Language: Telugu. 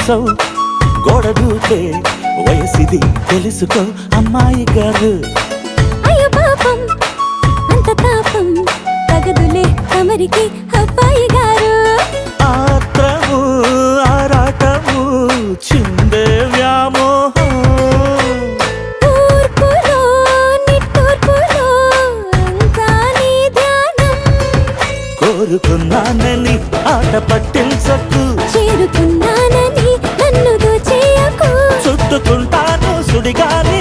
చూసావు గోడ దూకే వయసిది తెలుసుకో అమ్మాయి గారు. అయ్యో పాపం అంత తాపం తగదులే తమరికి అబ్బాయి గారు. ఆత్రము ఆరాటము చిందే వ్యామోహం తూర్పులో నిట్టూర్పులో అంతా నీ ధ్యానం. కోరుకున్నానని ఆట పట్టించకు చేరుకున్నానని నన్ను దోచేయకు. చుట్టుకుంటాను సుడిగాలి